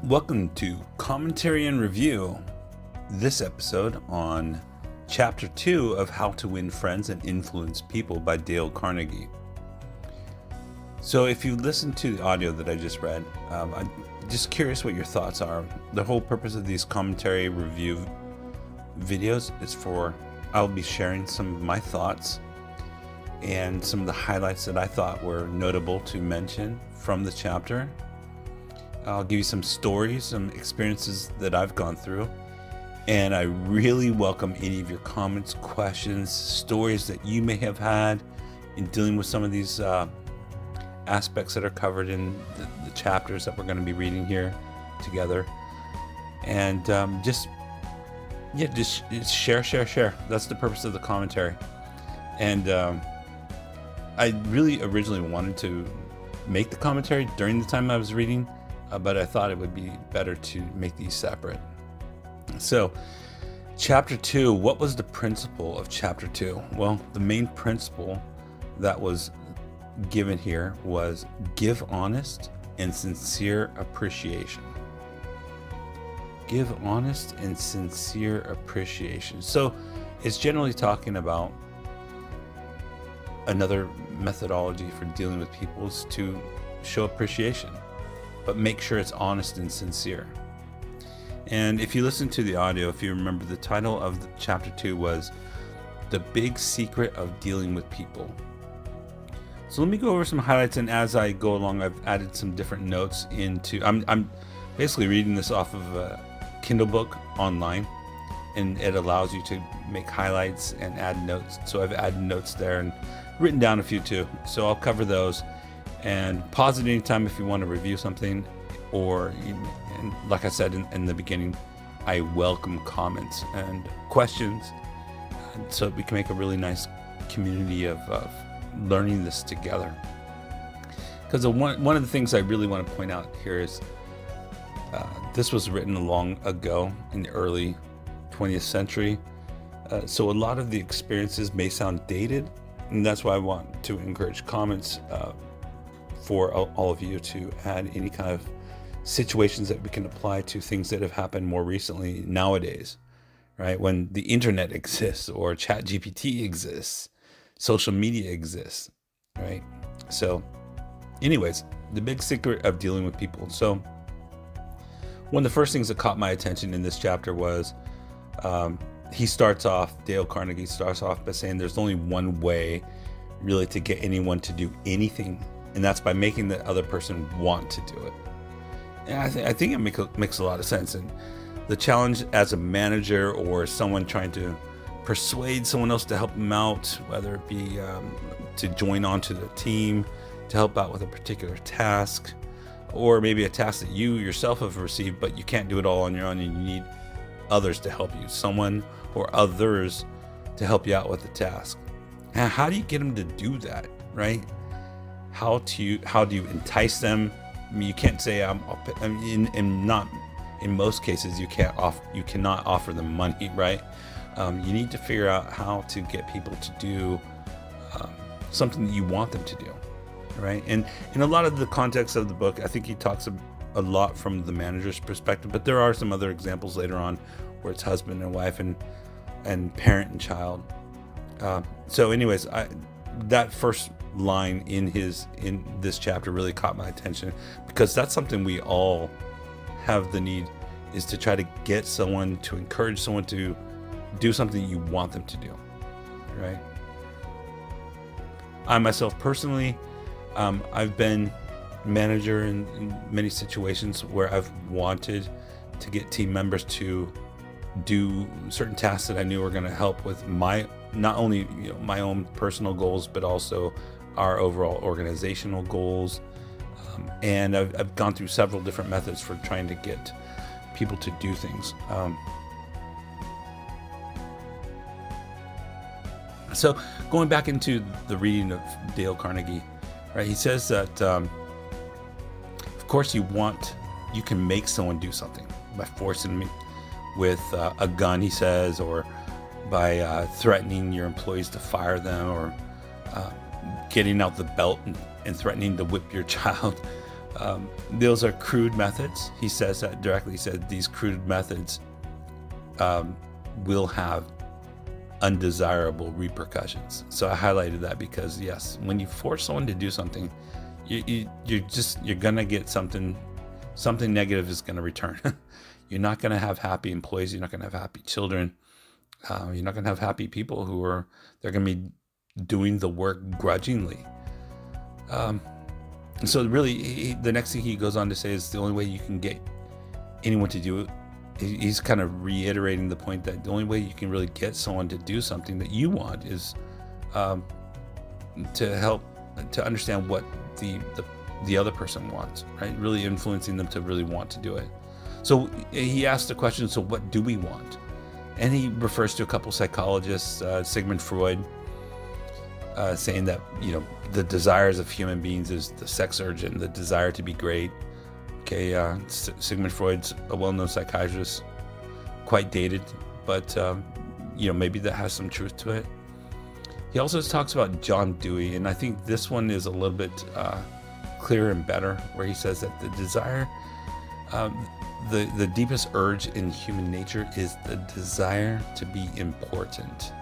Welcome to Commentary and Review. This episode on Chapter 2 of How to Win Friends and Influence People by Dale Carnegie. So if you listen to the audio that I just read, I'm just curious what your thoughts are. The whole purpose of these commentary review videos is I'll be sharing some of my thoughts and some of the highlights that I thought were notable to mention from the chapter. I'll give you some stories, some experiences that I've gone through, and I really welcome any of your comments, questions, stories that you may have had in dealing with some of these aspects that are covered in the chapters that we're going to be reading here together. And just share. That's the purpose of the commentary. And I really originally wanted to make the commentary during the time I was reading, but I thought it would be better to make these separate. So, Chapter 2, what was the principle of Chapter 2? Well, the main principle that was given here was give honest and sincere appreciation. Give honest and sincere appreciation. So, it's generally talking about another methodology for dealing with people is to show appreciation, but make sure it's honest and sincere. And if you listen to the audio, if you remember, the title of Chapter 2 was The Big Secret of Dealing with People. So let me go over some highlights, and as I go along, I've added some different notes into. I'm basically reading this off of a Kindle book online, and it allows you to make highlights and add notes. So I've added notes there and written down a few too. So I'll cover those. And pause at any time if you want to review something, and like I said in the beginning, I welcome comments and questions, so we can make a really nice community of learning this together. Because one of the things I really want to point out here is this was written long ago in the early 20th century, so a lot of the experiences may sound dated, and that's why I want to encourage comments for all of you to add any kind of situations that we can apply to things that have happened more recently nowadays, right? When the internet exists, or ChatGPT exists, social media exists, right? So anyways, the big secret of dealing with people. So one of the first things that caught my attention in this chapter was Dale Carnegie starts off by saying there's only one way really to get anyone to do anything, and that's by making the other person want to do it. And I think it makes a lot of sense. And the challenge as a manager or someone trying to persuade someone else to help them out, whether it be to join onto the team, to help out with a particular task, or maybe a task that you yourself have received, but you can't do it all on your own and you need others to help you, someone or others to help you out with the task. And how do you get them to do that, right? How do you entice them? I mean, you can't say in most cases you cannot offer them money, right? You need to figure out how to get people to do something that you want them to do, right? And in a lot of the context of the book, I think he talks a lot from the manager's perspective, but there are some other examples later on where it's husband and wife and parent and child. So anyways, that first line in this chapter really caught my attention, because that's something we all have the need, is to try to get someone, to encourage someone to do something you want them to do, right? I myself personally, I've been manager in many situations where I've wanted to get team members to do certain tasks that I knew were going to help with not only my own personal goals, but also our overall organizational goals. And I've gone through several different methods for trying to get people to do things. So going back into the reading of Dale Carnegie, right? He says that, of course, you can make someone do something by forcing them with a gun, he says, or by threatening your employees to fire them, or getting out the belt and threatening to whip your child. Those are crude methods. He says that directly. He said these crude methods will have undesirable repercussions. So I highlighted that because, yes, when you force someone to do something, you're gonna get something negative is gonna return. You're not gonna have happy employees. You're not gonna have happy children. You're not gonna have happy people they're gonna be doing the work grudgingly. So really, the next thing he goes on to say is the only way you can get anyone to do it, he's kind of reiterating the point that the only way you can really get someone to do something that you want is to help to understand what the other person wants, right? Really influencing them to really want to do it. So he asked the question, so what do we want? And he refers to a couple psychologists, Sigmund Freud, saying that, you know, the desires of human beings is the sex urge and the desire to be great. Okay, Sigmund Freud's a well-known psychiatrist, quite dated, but you know, maybe that has some truth to it. He also talks about John Dewey, and I think this one is a little bit clearer and better, where he says that the desire, the deepest urge in human nature is the desire to be important.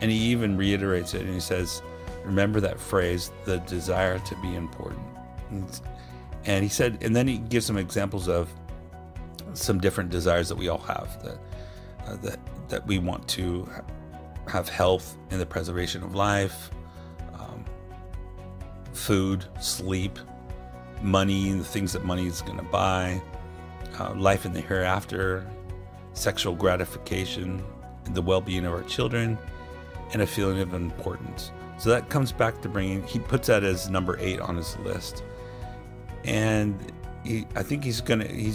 And he even reiterates it, and he says, remember that phrase, the desire to be important. And he said, and then he gives some examples of some different desires that we all have, that we want to have health and the preservation of life, food, sleep, money, and the things that money is going to buy, life in the hereafter, sexual gratification, the well-being of our children, and a feeling of importance. So that comes back to he puts that as number 8 on his list. And I think he's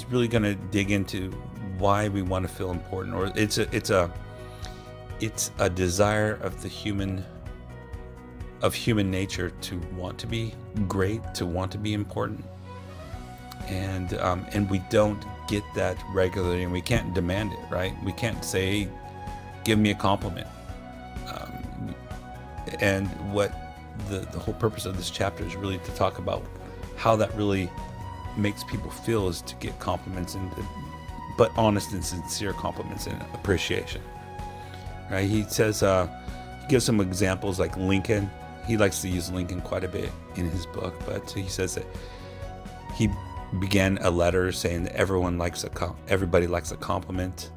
really gonna dig into why we want to feel important, or it's a desire of human nature to want to be great, to want to be important, and we don't get that regularly, and we can't demand it, right? We can't say, hey, give me a compliment. And what the whole purpose of this chapter is really to talk about how that really makes people feel, is to get compliments, but honest and sincere compliments and appreciation, right? He says, he gives some examples like Lincoln. He likes to use Lincoln quite a bit in his book, but he says that he began a letter saying that everybody likes a compliment.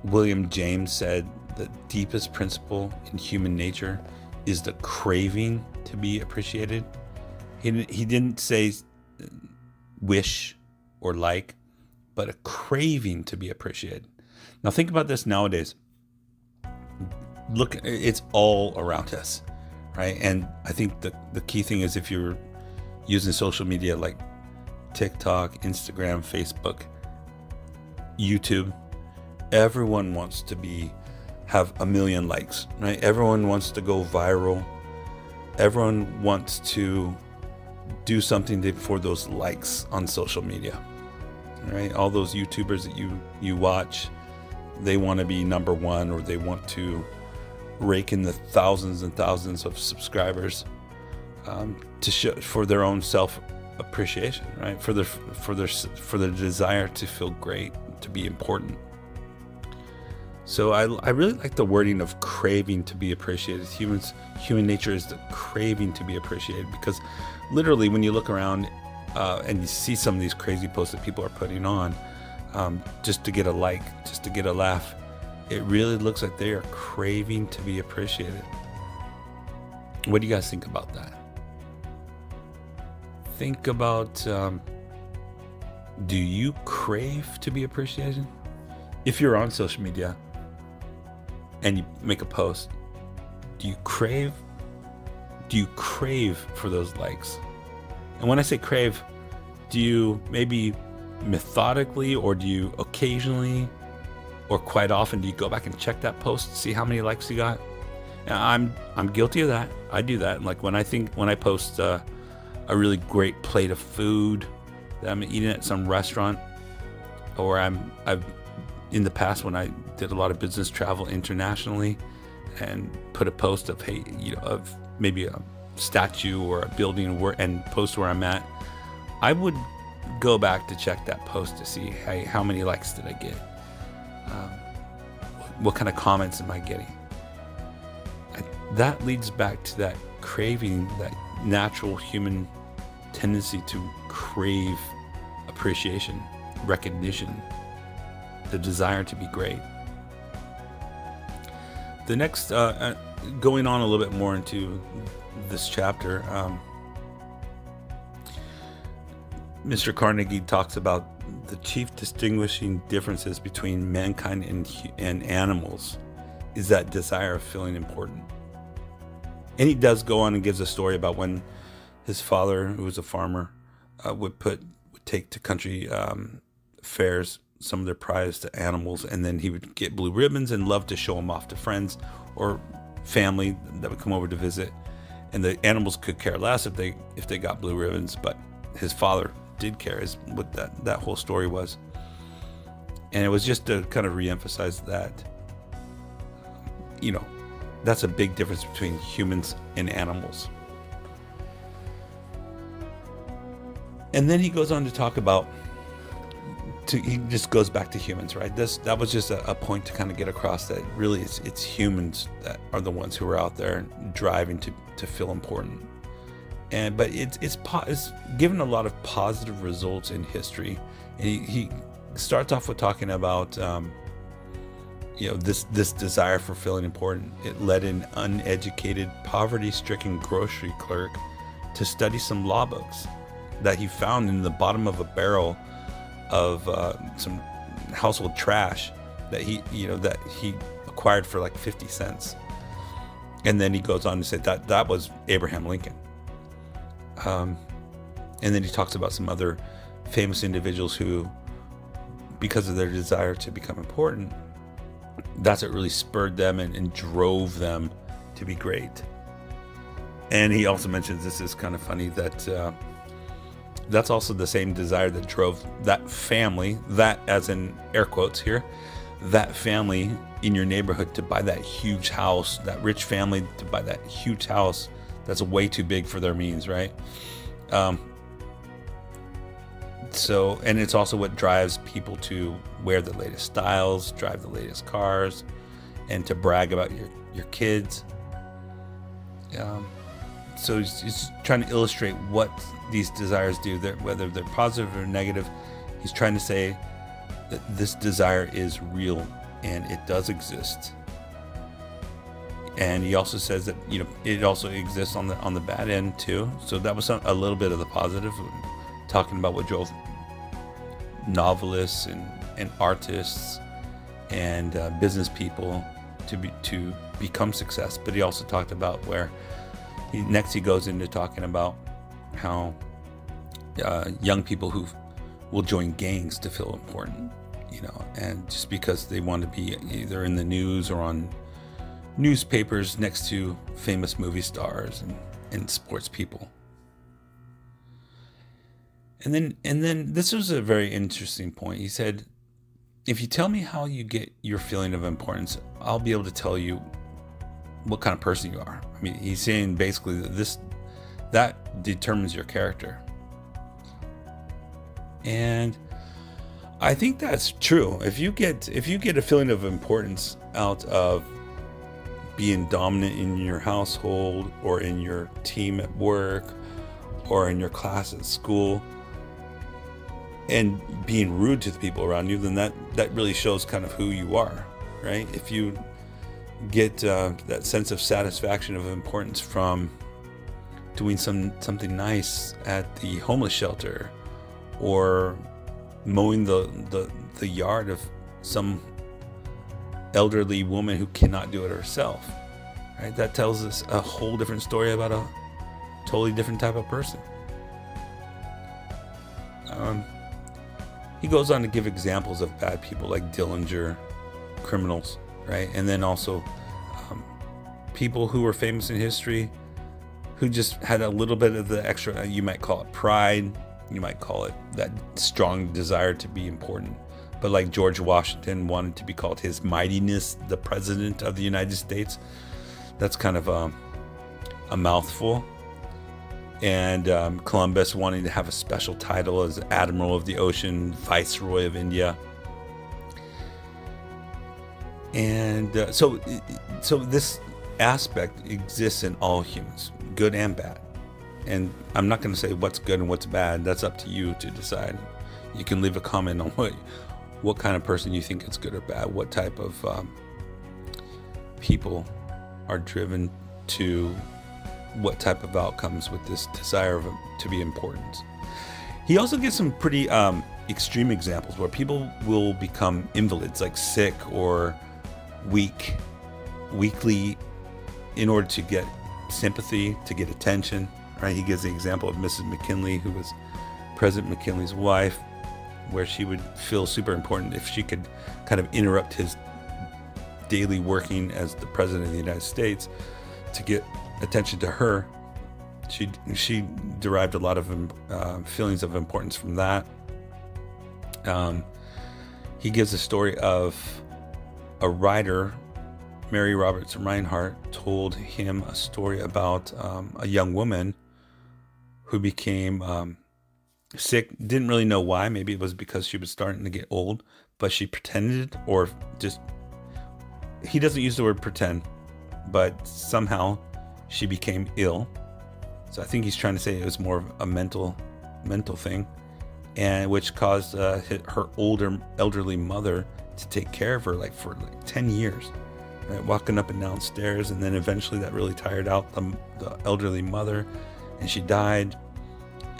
William James said the deepest principle in human nature is the craving to be appreciated. He didn't say wish or like, but a craving to be appreciated. Now think about this nowadays. Look, it's all around us, right? And I think the key thing is, if you're using social media like TikTok, Instagram, Facebook, YouTube, everyone wants to have 1 million likes, right? Everyone wants to go viral. Everyone wants to do something for those likes on social media, right? All those YouTubers that you watch, they want to be number 1, or they want to rake in the thousands and thousands of subscribers to show for their own self appreciation, right? For their desire to feel great, to be important. So I really like the wording of craving to be appreciated. Human nature is the craving to be appreciated, because literally when you look around and you see some of these crazy posts that people are putting on just to get a like, just to get a laugh, it really looks like they are craving to be appreciated. What do you guys think about that? Think about, do you crave to be appreciated? If you're on social media and you make a post, do you crave for those likes? And when I say crave, do you maybe methodically, or do you occasionally, or quite often, do you go back and check that post, see how many likes you got? Now, I'm guilty of that. I do that. Like when I post a really great plate of food that I'm eating at some restaurant, or I've in the past, when I did a lot of business travel internationally, and put a post of, hey, of maybe statue or a building and post where I'm at, I would go back to check that post to see, hey, how many likes did I get? What kind of comments am I getting? That leads back to that craving, that natural human tendency to crave appreciation, recognition, the desire to be great. The next, going on a little bit more into this chapter, Mr. Carnegie talks about the chief distinguishing differences between mankind and animals is that desire of feeling important. And he does go on and gives a story about when his father, who was a farmer, would take to country fairs some of their prized animals, and then he would get blue ribbons and love to show them off to friends or family that would come over to visit. And the animals could care less if they got blue ribbons, but his father did care, is what that whole story was. And it was just to kind of reemphasize that, you know, that's a big difference between humans and animals. And then he goes on to talk about, he just goes back to humans, right? That was just a point to kind of get across that really it's humans that are the ones who are out there driving to feel important. But it's given a lot of positive results in history. And he starts off with talking about you know, this desire for feeling important. It led an uneducated, poverty-stricken grocery clerk to study some law books that he found in the bottom of a barrel of some household trash that he acquired for like 50 cents. And then he goes on to say that was Abraham Lincoln. And then he talks about some other famous individuals who, because of their desire to become important, that's what really spurred them and drove them to be great. And he also mentions, this is kind of funny, that that's also the same desire that drove that family, that as in air quotes here, that family in your neighborhood to buy that huge house, that rich family to buy that huge house that's way too big for their means, right? So, and it's also what drives people to wear the latest styles, drive the latest cars, and to brag about your kids. So he's trying to illustrate what these desires do, whether they're positive or negative. He's trying to say that this desire is real and it does exist. And he also says that, you know, it also exists on the bad end too. So that was a little bit of the positive, talking about what drove novelists and artists and business people to become success. But he also talked about where next he goes into talking about how young people who will join gangs to feel important, you know, and just because they want to be either in the news or on newspapers next to famous movie stars and sports people. And then this was a very interesting point. He said, if you tell me how you get your feeling of importance, I'll be able to tell you what kind of person you are. I mean, he's saying basically that determines your character. And I think that's true. If you get a feeling of importance out of being dominant in your household or in your team at work or in your class at school and being rude to the people around you, then that really shows kind of who you are, right? If you get that sense of satisfaction of importance from doing something nice at the homeless shelter or mowing the yard of some elderly woman who cannot do it herself, right? That tells us a whole different story about a totally different type of person. He goes on to give examples of bad people like Dillinger, criminals, right? And then also people who were famous in history who just had a little bit of the extra, you might call it pride, you might call it that strong desire to be important. But like George Washington wanted to be called His Mightiness, the President of the United States. That's kind of a mouthful. and Columbus wanting to have a special title as Admiral of the Ocean, Viceroy of India. And so this aspect exists in all humans, good and bad. And I'm not going to say what's good and what's bad. That's up to you to decide. You can leave a comment on what kind of person you think is good or bad, what type of people are driven to what type of outcomes with this desire to be important. He also gives some pretty extreme examples where people will become invalids, like sick or weakly, in order to get sympathy, to get attention. Right? He gives the example of Mrs. McKinley, who was President McKinley's wife, where she would feel super important if she could kind of interrupt his daily working as the President of the United States to get attention to her. She derived a lot of feelings of importance from that. He gives a story of a writer, Mary Roberts Reinhardt, told him a story about a young woman who became sick, didn't really know why. Maybe it was because she was starting to get old, but she pretended, or just, he doesn't use the word pretend, but somehow she became ill. So I think he's trying to say it was more of a mental thing, and which caused her elderly mother to take care of her for 10 years, right? Walking up and down stairs, and then eventually that really tired out the elderly mother, and she died.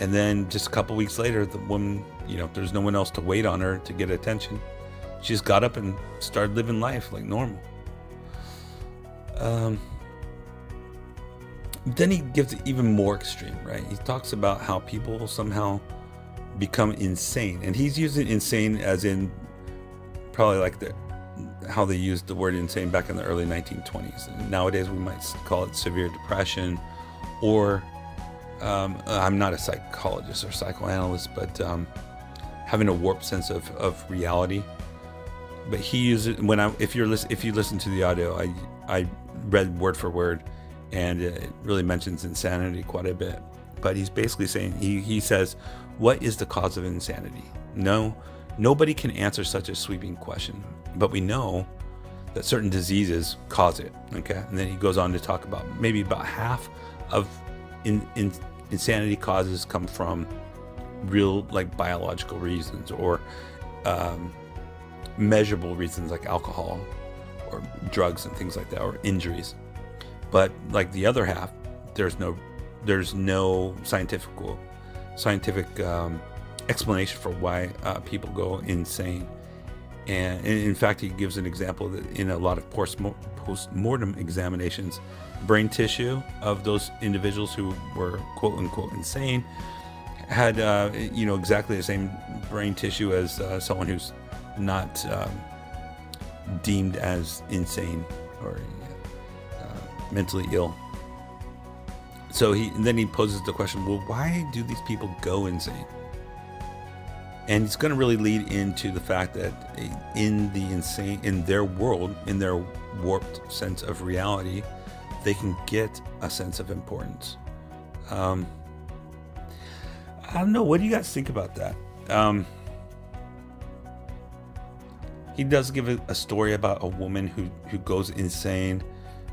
And then just a couple weeks later, the woman, there's no one else to wait on her to get attention. She just got up and started living life like normal. Then he gives it even more extreme, right? He talks about how people somehow become insane, and he's using insane as in probably like how they used the word insane back in the early 1920s. And nowadays we might call it severe depression, or I'm not a psychologist or psychoanalyst, but having a warped sense of reality. But he uses it if you listen to the audio, I read word for word, and it really mentions insanity quite a bit. But he's basically saying, he says, what is the cause of insanity? Nobody can answer such a sweeping question, but we know that certain diseases cause it. Okay, and then he goes on to talk about maybe about half of insanity causes come from real, like, biological reasons, or measurable reasons like alcohol or drugs and things like that, or injuries. But like the other half, there's no scientific explanation for why people go insane. And in fact, he gives an example that in a lot of post-mortem examinations, brain tissue of those individuals who were quote unquote insane had exactly the same brain tissue as someone who's not deemed as insane or mentally ill. So then he poses the question, well, why do these people go insane? And it's going to really lead into the fact that in their world, in their warped sense of reality, they can get a sense of importance. I don't know. What do you guys think about that? He does give a story about a woman who goes insane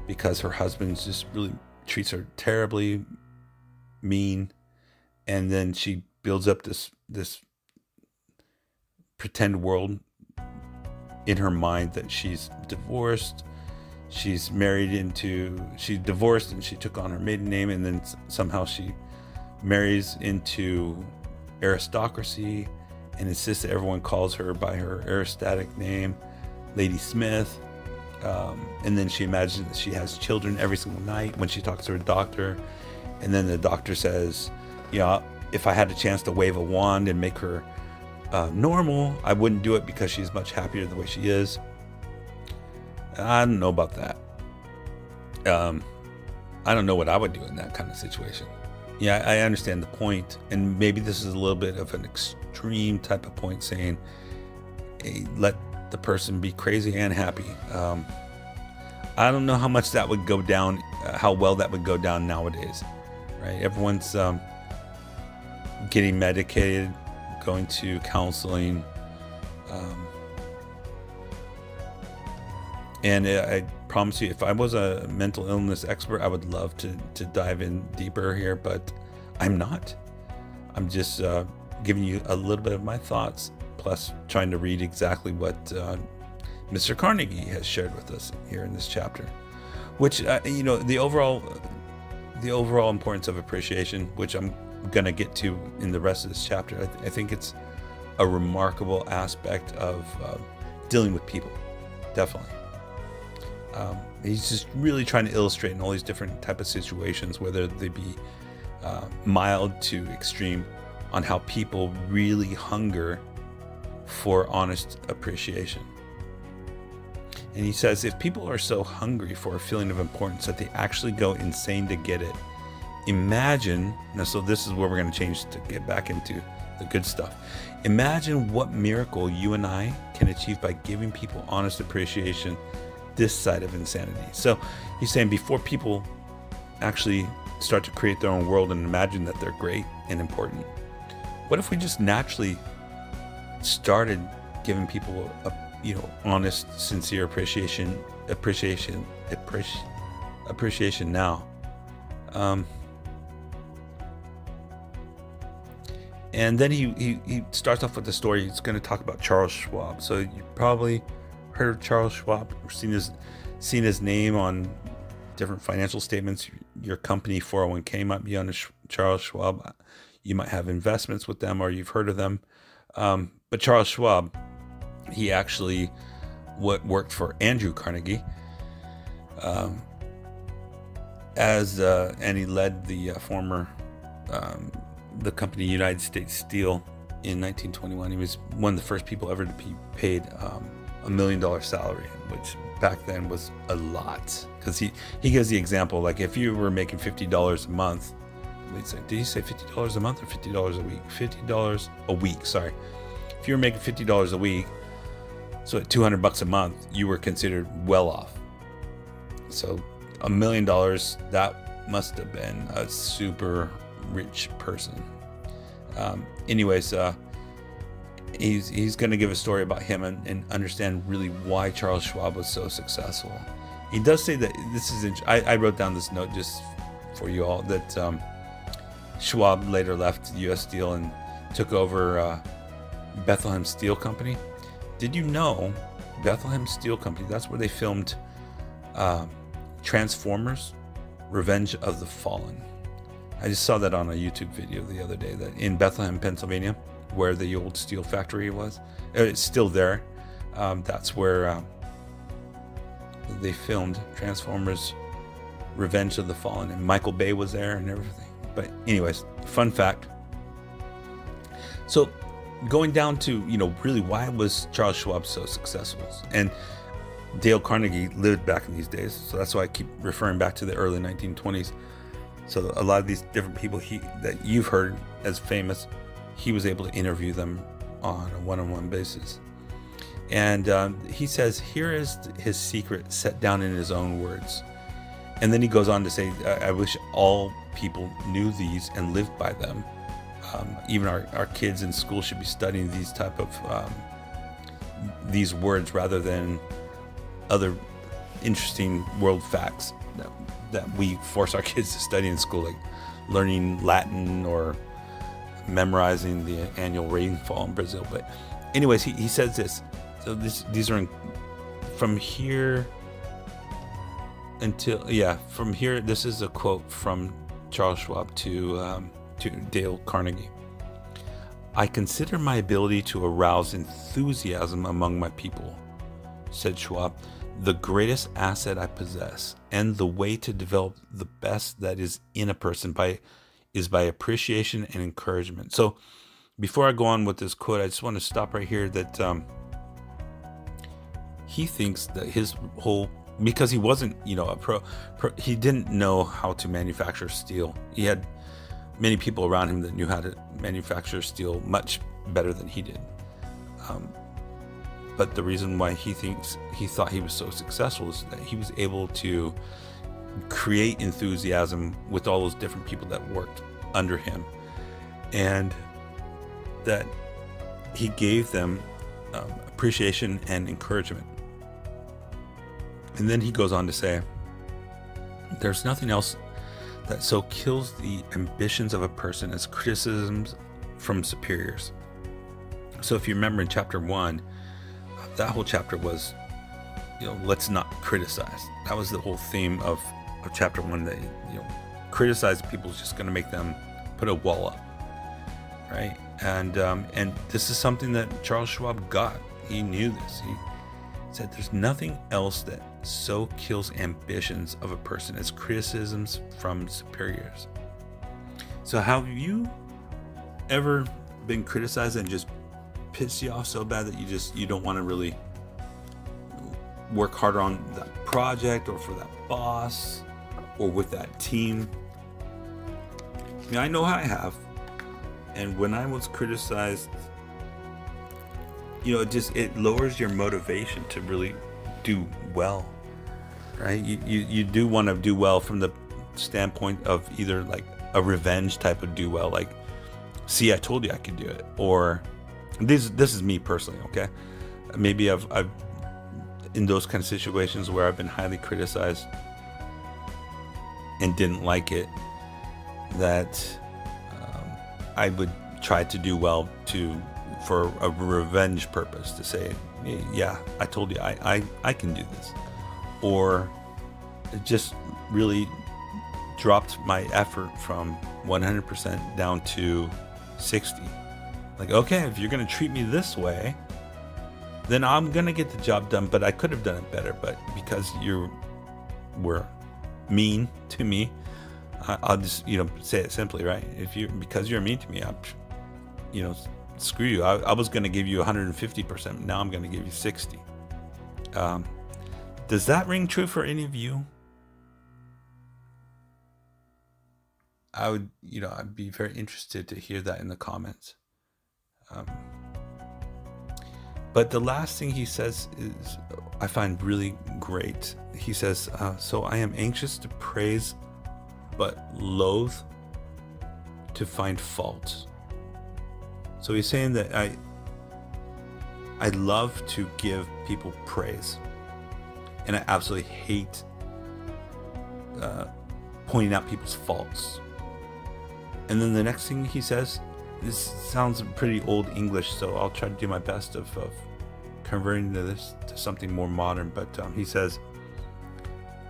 because her husband just really treats her terribly mean, and then she builds up this pretend world in her mind that she's divorced, she's divorced, and she took on her maiden name, and then somehow she marries into aristocracy and insists that everyone calls her by her aristocratic name, Lady Smith. And then she imagines that she has children every single night when she talks to her doctor, and then the doctor says, if I had a chance to wave a wand and make her normal, I wouldn't do it because she's much happier the way she is. I don't know about that. I don't know what I would do in that kind of situation. Yeah, I understand the point, and maybe this is a little bit of an extreme type of point, saying, hey, let the person be crazy and happy. I don't know how much that would go down, how well that would go down nowadays. right? Everyone's getting medicated, going to counseling, and I promise you, if I was a mental illness expert, I would love to dive in deeper here, but I'm not. I'm just giving you a little bit of my thoughts, plus trying to read exactly what Mr. Carnegie has shared with us here in this chapter, which you know, the overall importance of appreciation, which I'm gonna get to in the rest of this chapter. I think it's a remarkable aspect of dealing with people, definitely. He's just really trying to illustrate in all these different type of situations, whether they be mild to extreme, on how people really hunger for honest appreciation. And he says, if people are so hungry for a feeling of importance that they actually go insane to get it, imagine, now so this is where we're going to change to get back into the good stuff. Imagine what miracle you and I can achieve by giving people honest appreciation this side of insanity. So he's saying, before people actually start to create their own world and imagine that they're great and important, what if we just naturally started giving people a, you know, honest, sincere appreciation now? And then he starts off with the story. He's going to talk about Charles Schwab. So you probably heard of Charles Schwab, or seen his name on different financial statements. Your company 401k might be on Charles Schwab. You might have investments with them, or you've heard of them. But Charles Schwab, he actually worked for Andrew Carnegie, and he led the the company United States Steel in 1921. He was one of the first people ever to be paid $1 million salary, which back then was a lot. Because he gives the example, like if you were making $50 a month, did he say $50 a month or $50 a week? $50 a week, sorry. If you were making $50 a week, so at $200 a month, you were considered well off. So $1 million, that must have been a super rich person. Anyways, he's going to give a story about him and understand really why Charles Schwab was so successful. He does say that this is, I wrote down this note just for you all, that Schwab later left U.S. Steel and took over Bethlehem Steel Company. Did you know Bethlehem Steel Company, that's where they filmed Transformers: Revenge of the Fallen? I just saw that on a YouTube video the other day, that in Bethlehem, Pennsylvania, where the old steel factory was. It's still there. That's where they filmed Transformers: Revenge of the Fallen, and Michael Bay was there and everything. But anyways, fun fact. So going down to, you know, really why was Charles Schwab so successful? And Dale Carnegie lived back in these days, so that's why I keep referring back to the early 1920s. So a lot of these different people that you've heard as famous, he was able to interview them on a one-on-one basis. And he says, here is his secret set down in his own words. And then he goes on to say, I wish all people knew these and lived by them. Even our kids in school should be studying these type of these words rather than other interesting world facts that we force our kids to study in school, like learning Latin or memorizing the annual rainfall in Brazil. But anyways, he says this. So these are from here until, from here. This is a quote from Charles Schwab to Dale Carnegie. I consider my ability to arouse enthusiasm among my people, said Schwab, the greatest asset I possess, and the way to develop the best that is in a person is by appreciation and encouragement. So before I go on with this quote, I just want to stop right here that he thinks that his whole, because he wasn't, you know, a pro, he didn't know how to manufacture steel. He had many people around him that knew how to manufacture steel much better than he did. But the reason why he thought he was so successful is that he was able to create enthusiasm with all those different people that worked under him, and that he gave them appreciation and encouragement. And then he goes on to say, there's nothing else that so kills the ambitions of a person as criticisms from superiors. So if you remember in chapter 1, that whole chapter was, let's not criticize. That was the whole theme of chapter 1, that, criticize people is just going to make them put a wall up, right? And this is something that Charles Schwab got. He knew this. He said there's nothing else that so kills ambitions of a person as criticisms from superiors. So have you ever been criticized and just pissed you off so bad that you don't want to really work harder on that project or for that boss or with that team? I know I have. And when I was criticized, it lowers your motivation to really do well, right? You do want to do well from the standpoint of either like a revenge type of do well, like, see, I told you I could do it, or this is me personally, okay? Maybe I've in those kind of situations where I've been highly criticized and didn't like it, that I would try to do well for a revenge purpose, to say, yeah, I told you I can do this, or it just really dropped my effort from 100% down to 60. Like, okay, if you're gonna treat me this way, then I'm gonna get the job done, but I could have done it better. But because you were mean to me, I'll just say it simply, right? Because you're mean to me, screw you. I was gonna give you 150%. Now I'm gonna give you 60. Does that ring true for any of you? I'd be very interested to hear that in the comments. But the last thing he says is, I find really great. He says, so I am anxious to praise, but loath to find fault. So he's saying that I love to give people praise, and I absolutely hate pointing out people's faults. And then the next thing he says, this sounds pretty old English, so I'll try to do my best of converting this to something more modern. But he says,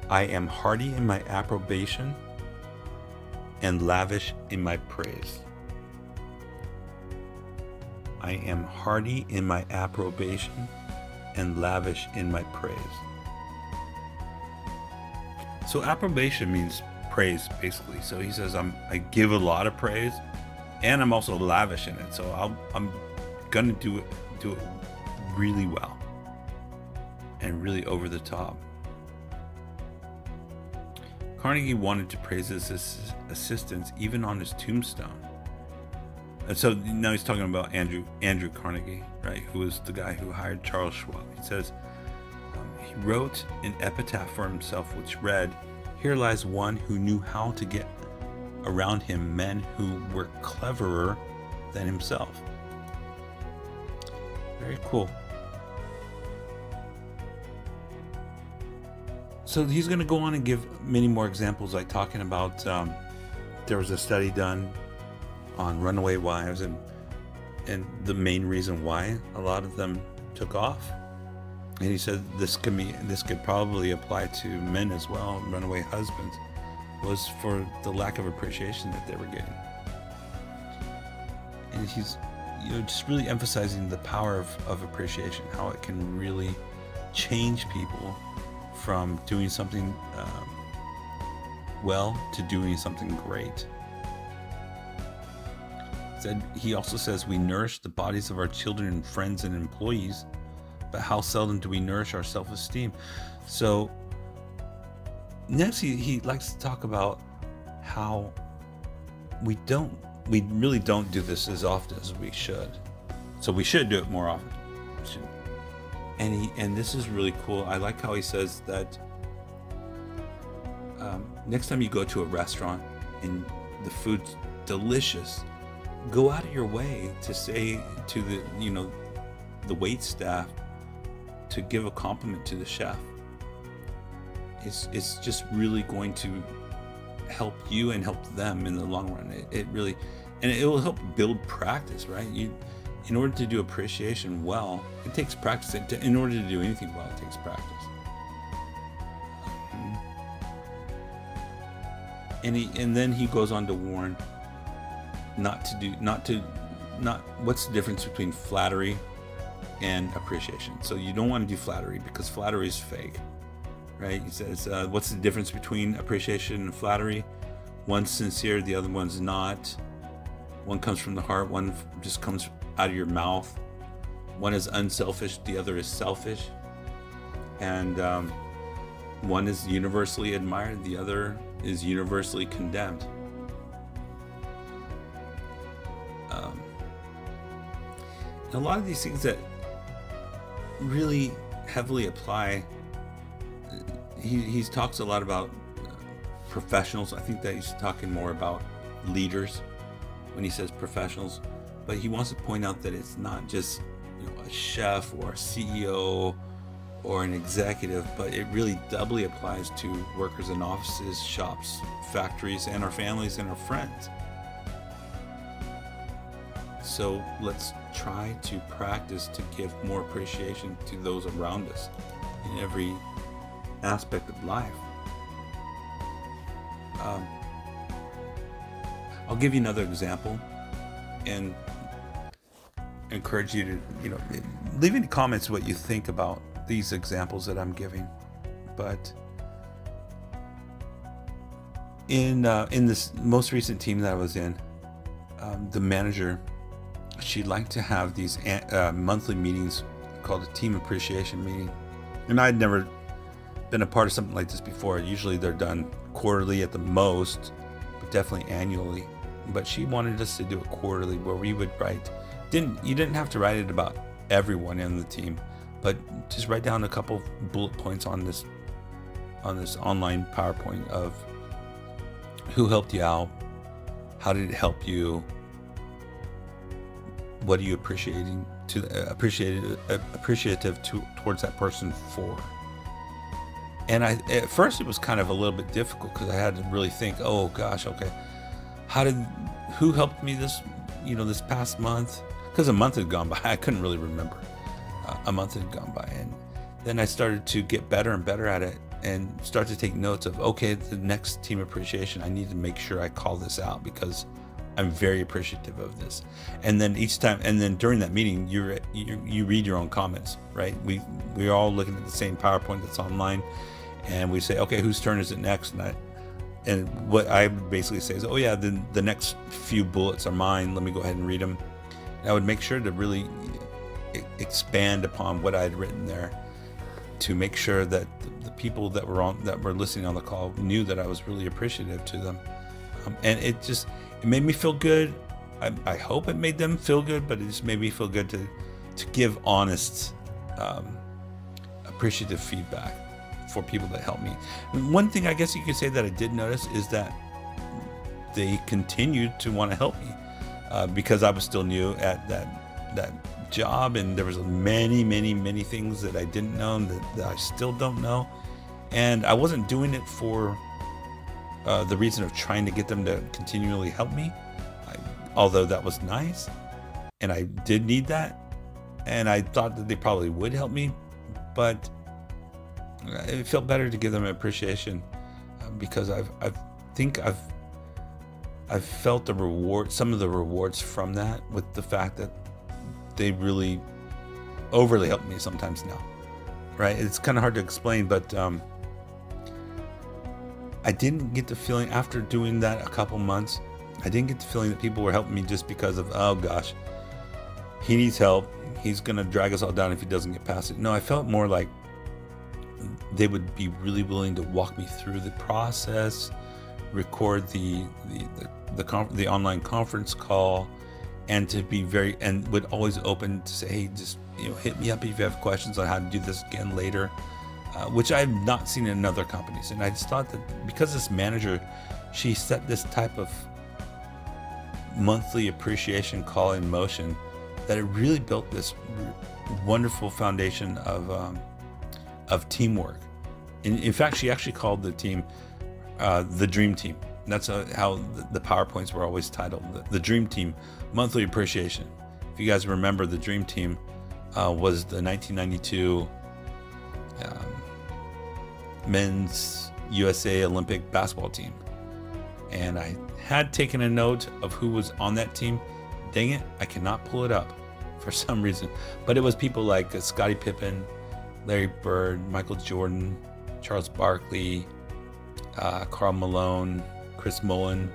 I am hearty in my approbation and lavish in my praise. I am hearty in my approbation and lavish in my praise. So approbation means praise, basically. So he says, I give a lot of praise, and I'm also lavish in it. So I'm gonna do it really well and really over the top. Carnegie wanted to praise his assistants even on his tombstone. And so now he's talking about Andrew Carnegie, right? Who was the guy who hired Charles Schwab. He says, he wrote an epitaph for himself which read, "Here lies one who knew how to get around him men who were cleverer than himself." Very cool. So he's going to go on and give many more examples, like talking about there was a study done on runaway wives and the main reason why a lot of them took off. And he said this could probably apply to men as well. Runaway husbands was for the lack of appreciation that they were getting. And he's just really emphasizing the power of appreciation, how it can really change people from doing something well to doing something great. He also says we nourish the bodies of our children and friends and employees, but how seldom do we nourish our self-esteem? So next he likes to talk about how we really don't do this as often as we should. So we should do it more often. And this is really cool. I like how he says that next time you go to a restaurant and the food's delicious, go out of your way to say to the, the wait staff, to give a compliment to the chef. It's just really going to help you and help them in the long run. It really, and it will help build practice, right? In order to do appreciation well, it takes practice. In order to do anything well, it takes practice. And then he goes on to warn what's the difference between flattery and appreciation. So you don't want to do flattery, because flattery is fake, right? He says, what's the difference between appreciation and flattery? One's sincere, the other one's not. One comes from the heart, one just comes out of your mouth. One is unselfish, the other is selfish. And one is universally admired, the other is universally condemned. And a lot of these things that really heavily apply, he talks a lot about professionals. I think that he's talking more about leaders when he says professionals, but he wants to point out that it's not just a chef or a CEO or an executive, but it really doubly applies to workers in offices, shops, factories, and our families and our friends. So let's try to practice to give more appreciation to those around us in every aspect of life. I'll give you another example and encourage you to, leave in the comments what you think about these examples that I'm giving. But in this most recent team that I was in, the manager, she'd like to have these monthly meetings called a team appreciation meeting. And I'd never been a part of something like this before. Usually they're done quarterly at the most, but definitely annually. But she wanted us to do it quarterly, where we would write. You didn't have to write it about everyone in the team, but just write down a couple bullet points on this online PowerPoint of who helped you out, how did it help you, what are you appreciative towards that person for. And at first it was kind of a little bit difficult, because I had to really think, oh gosh, okay, who helped me this past month? Because a month had gone by, I couldn't really remember. A month had gone by, and then I started to get better and better at it, and start to take notes of, okay, the next team appreciation, I need to make sure I call this out, because I'm very appreciative of this. And then each time, and then during that meeting, you read your own comments, right? We're all looking at the same PowerPoint that's online, and we say, okay, whose turn is it next? And what I would basically say is, oh yeah, the next few bullets are mine. Let me go ahead and read them. And I would make sure to really expand upon what I had written there, to make sure that the people that were listening on the call knew that I was really appreciative to them. And it made me feel good. I hope it made them feel good, but it just made me feel good to give honest, appreciative feedback for people that helped me. And one thing I guess you could say that I did notice is that they continued to want to help me, because I was still new at that job, and there was many things that I didn't know, and that I still don't know. And I wasn't doing it for the reason of trying to get them to continually help me, although that was nice, and I did need that, and I thought that they probably would help me, but it felt better to give them appreciation, because I think I've felt the reward, some of the rewards from that, with the fact that they really overly help me sometimes now, right? It's kind of hard to explain, but I didn't get the feeling, after doing that a couple months, I didn't get the feeling that people were helping me just because of, oh gosh, he needs help, he's gonna drag us all down if he doesn't get past it. No, I felt more like they would be really willing to walk me through the process, record the online conference call, and to be and would always open to say, hey, just hit me up if you have questions on how to do this again later. which I've not seen in other companies. And I just thought that because this manager, she set this type of monthly appreciation call in motion, that it really built this wonderful foundation of teamwork. In fact, she actually called the team the Dream Team. That's how the PowerPoints were always titled, the Dream Team Monthly Appreciation. If you guys remember, the Dream Team was the 1992 men's USA Olympic basketball team. And I had taken a note of who was on that team. Dang it, I cannot pull it up for some reason. But it was people like Scottie Pippen, Larry Bird, Michael Jordan, Charles Barkley, Karl Malone, Chris Mullin,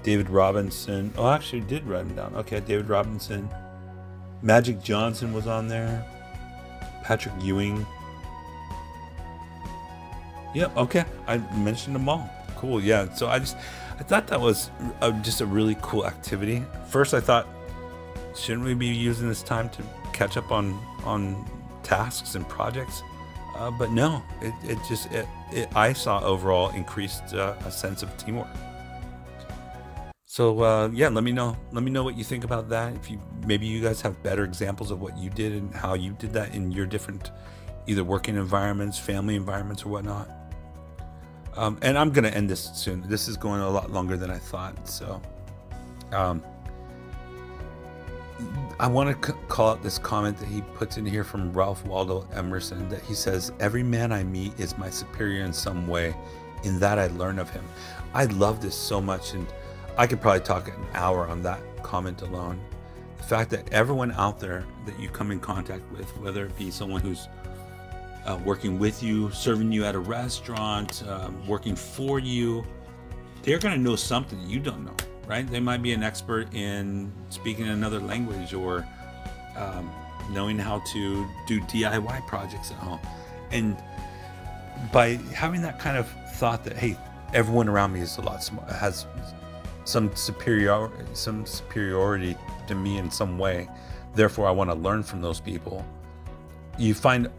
David Robinson. Oh, actually did write him down. Okay, David Robinson. Magic Johnson was on there. Patrick Ewing. Yep, okay. I mentioned them all. Cool, yeah. So I thought that was just a really cool activity. First I thought, shouldn't we be using this time to catch up on tasks and projects? But no, I saw overall increased a sense of teamwork. So yeah, let me know what you think about that. If maybe you guys have better examples of what you did and how you did that in your different either working environments, family environments, or whatnot. And I'm gonna end this soon. This is going a lot longer than I thought. So I want to call out this comment that he puts in here from Ralph Waldo Emerson, that he says, "Every man I meet is my superior in some way. In that I learn of him." I love this so much, and I could probably talk an hour on that comment alone. The fact that everyone out there that you come in contact with, whether it be someone who's working with you, serving you at a restaurant, working for you, they're going to know something that you don't know, right? They might be an expert in speaking another language, or knowing how to do DIY projects at home. And by having that kind of thought that, hey, everyone around me is a lot smart, has some superiority to me in some way, therefore I want to learn from those people, you can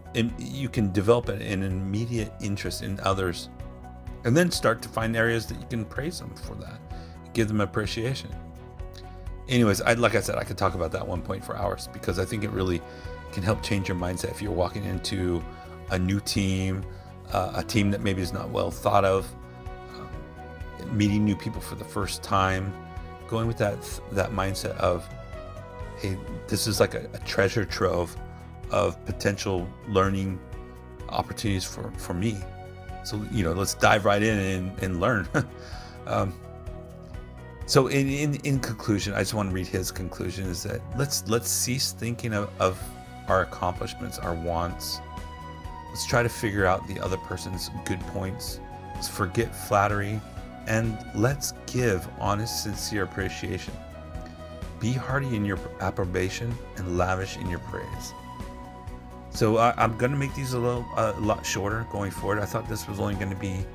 develop an immediate interest in others, and then start to find areas that you can praise them for that, give them appreciation. Anyways, like I said, I could talk about that one point for hours, because I think it really can help change your mindset if you're walking into a new team, a team that maybe is not well thought of, meeting new people for the first time, going with that mindset of, hey, this is like a treasure trove of potential learning opportunities for me. So, let's dive right in and learn. So in conclusion, I just want to read his conclusion, is that let's cease thinking of our accomplishments, our wants. Let's try to figure out the other person's good points. Let's forget flattery, and let's give honest, sincere appreciation. Be hearty in your approbation and lavish in your praise. So I'm going to make these a lot shorter going forward. I thought this was only going to be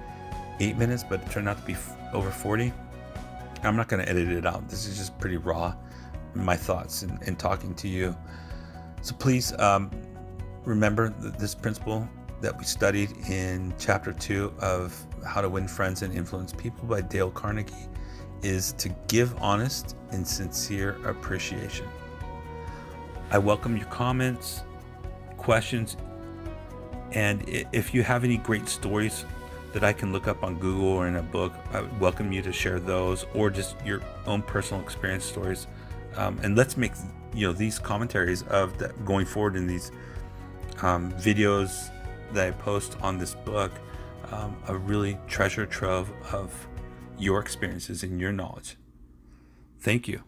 8 minutes, but it turned out to be over 40. I'm not going to edit it out. This is just pretty raw, my thoughts and talking to you. So please remember this principle that we studied in chapter 2 of How to Win Friends and Influence People by Dale Carnegie, is to give honest and sincere appreciation. I welcome your comments, questions, and if you have any great stories that I can look up on Google or in a book, I would welcome you to share those, or just your own personal experience stories. And let's make these commentaries of that going forward in these videos that I post on this book, a really treasure trove of your experiences and your knowledge. Thank you.